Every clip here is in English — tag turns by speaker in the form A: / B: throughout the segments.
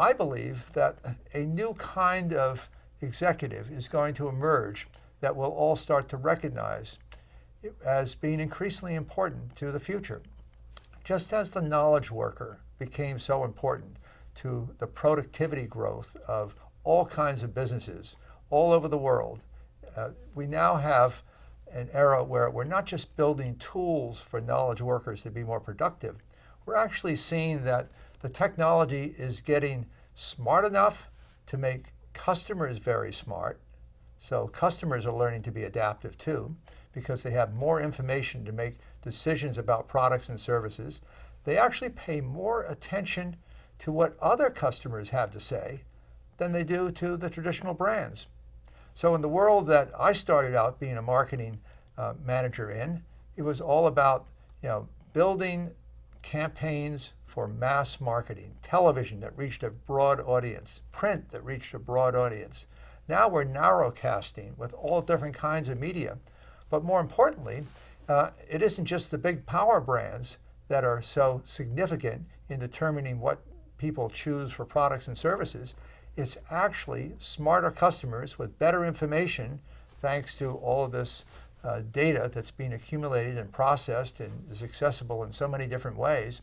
A: I believe that a new kind of executive is going to emerge that we'll all start to recognize as being increasingly important to the future. Just as the knowledge worker became so important to the productivity growth of all kinds of businesses all over the world, we now have an era where we're not just building tools for knowledge workers to be more productive. We're actually seeing that the technology is getting smart enough to make customers very smart. So customers are learning to be adaptive too, because they have more information to make decisions about products and services. They actually pay more attention to what other customers have to say than they do to the traditional brands. So in the world that I started out being a marketing manager in, it was all about building campaigns for mass marketing, television that reached a broad audience, print that reached a broad audience. Now we're narrowcasting with all different kinds of media. But more importantly, it isn't just the big power brands that are so significant in determining what people choose for products and services. It's actually smarter customers with better information, thanks to all of this data that's being accumulated and processed and is accessible in so many different ways.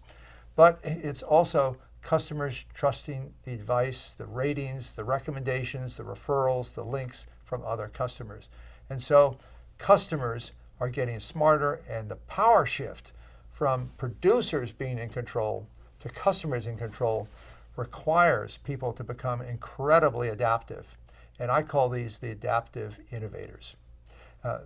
A: But it's also customers trusting the advice, the ratings, the recommendations, the referrals, the links from other customers. And so customers are getting smarter, and the power shift from producers being in control to customers in control requires people to become incredibly adaptive. And I call these the adaptive innovators.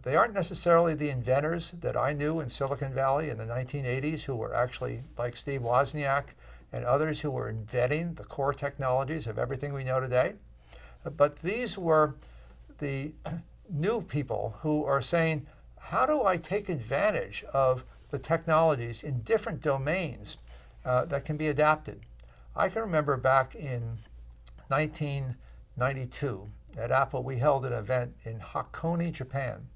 A: They aren't necessarily the inventors that I knew in Silicon Valley in the 1980s, who were actually like Steve Wozniak and others who were inventing the core technologies of everything we know today. But these were the new people who are saying, how do I take advantage of the technologies in different domains that can be adapted? I can remember back in 1992 at Apple, we held an event in Hakone, Japan,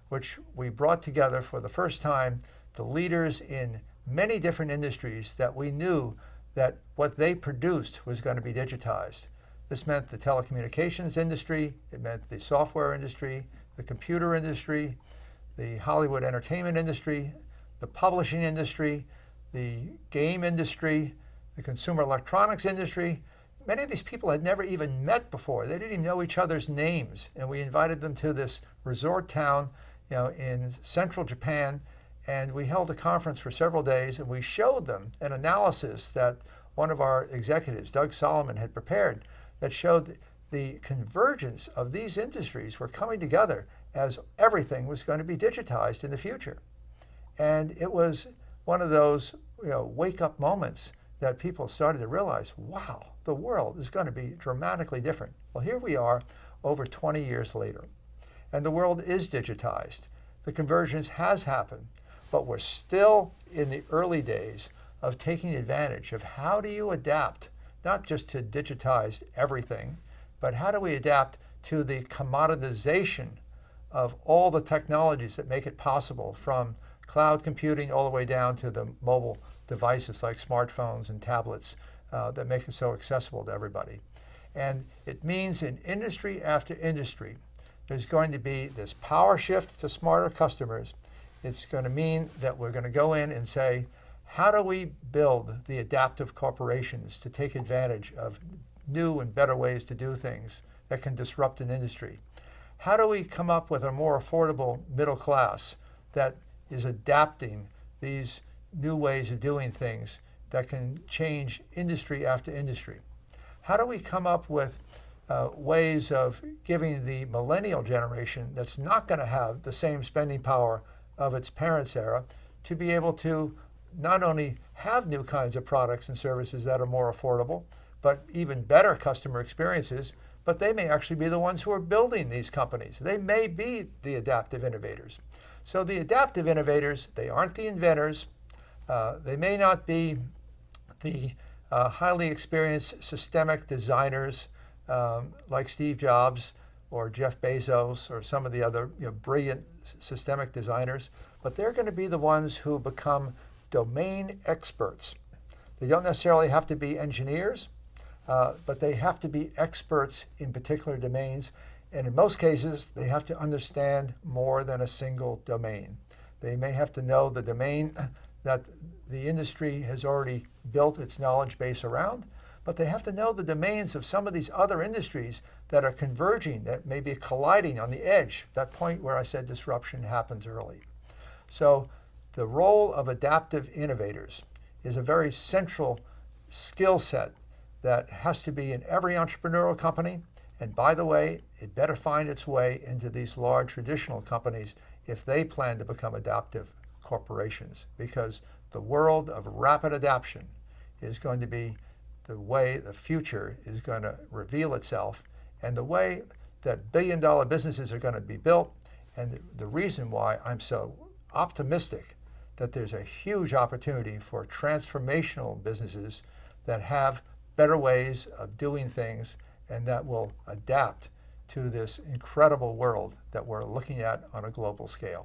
A: which we brought together for the first time the leaders in many different industries that we knew that what they produced was going to be digitized. This meant the telecommunications industry, it meant the software industry, the computer industry, the Hollywood entertainment industry, the publishing industry, the game industry, the consumer electronics industry. Many of these people had never even met before. They didn't even know each other's names. And we invited them to this resort town, in central Japan, and we held a conference for several days, and we showed them an analysis that one of our executives, Doug Solomon, had prepared that showed the convergence of these industries were coming together as everything was going to be digitized in the future. And it was one of those wake-up moments that people started to realize, wow, the world is going to be dramatically different. Well, here we are over 20 years later, and the world is digitized. The convergence has happened, but we're still in the early days of taking advantage of how do you adapt, not just to digitize everything, but how do we adapt to the commoditization of all the technologies that make it possible, from cloud computing all the way down to the mobile devices like smartphones and tablets that make it so accessible to everybody. And it means in industry after industry, there's going to be this power shift to smarter customers. It's going to mean that we're going to go in and say, how do we build the adaptive corporations to take advantage of new and better ways to do things that can disrupt an industry? How do we come up with a more affordable middle class that is adapting these new ways of doing things that can change industry after industry? How do we come up with ways of giving the millennial generation that's not going to have the same spending power of its parents' era to be able to not only have new kinds of products and services that are more affordable, but even better customer experiences, but they may actually be the ones who are building these companies. They may be the adaptive innovators. So the adaptive innovators, they aren't the inventors. They may not be the highly experienced systemic designers like Steve Jobs or Jeff Bezos or some of the other brilliant systemic designers, but they're going to be the ones who become domain experts. They don't necessarily have to be engineers. but they have to be experts in particular domains. And in most cases, they have to understand more than a single domain. They may have to know the domain that the industry has already built its knowledge base around, but they have to know the domains of some of these other industries that are converging, that may be colliding on the edge, that point where I said disruption happens early. So the role of adaptive innovators is a very central skill set that has to be in every entrepreneurial company. And by the way, it better find its way into these large traditional companies if they plan to become adaptive corporations, because the world of rapid adaptation is going to be the way the future is going to reveal itself, and the way that billion-dollar businesses are going to be built. And the reason why I'm so optimistic that there's a huge opportunity for transformational businesses that have better ways of doing things and that will adapt to this incredible world that we're looking at on a global scale.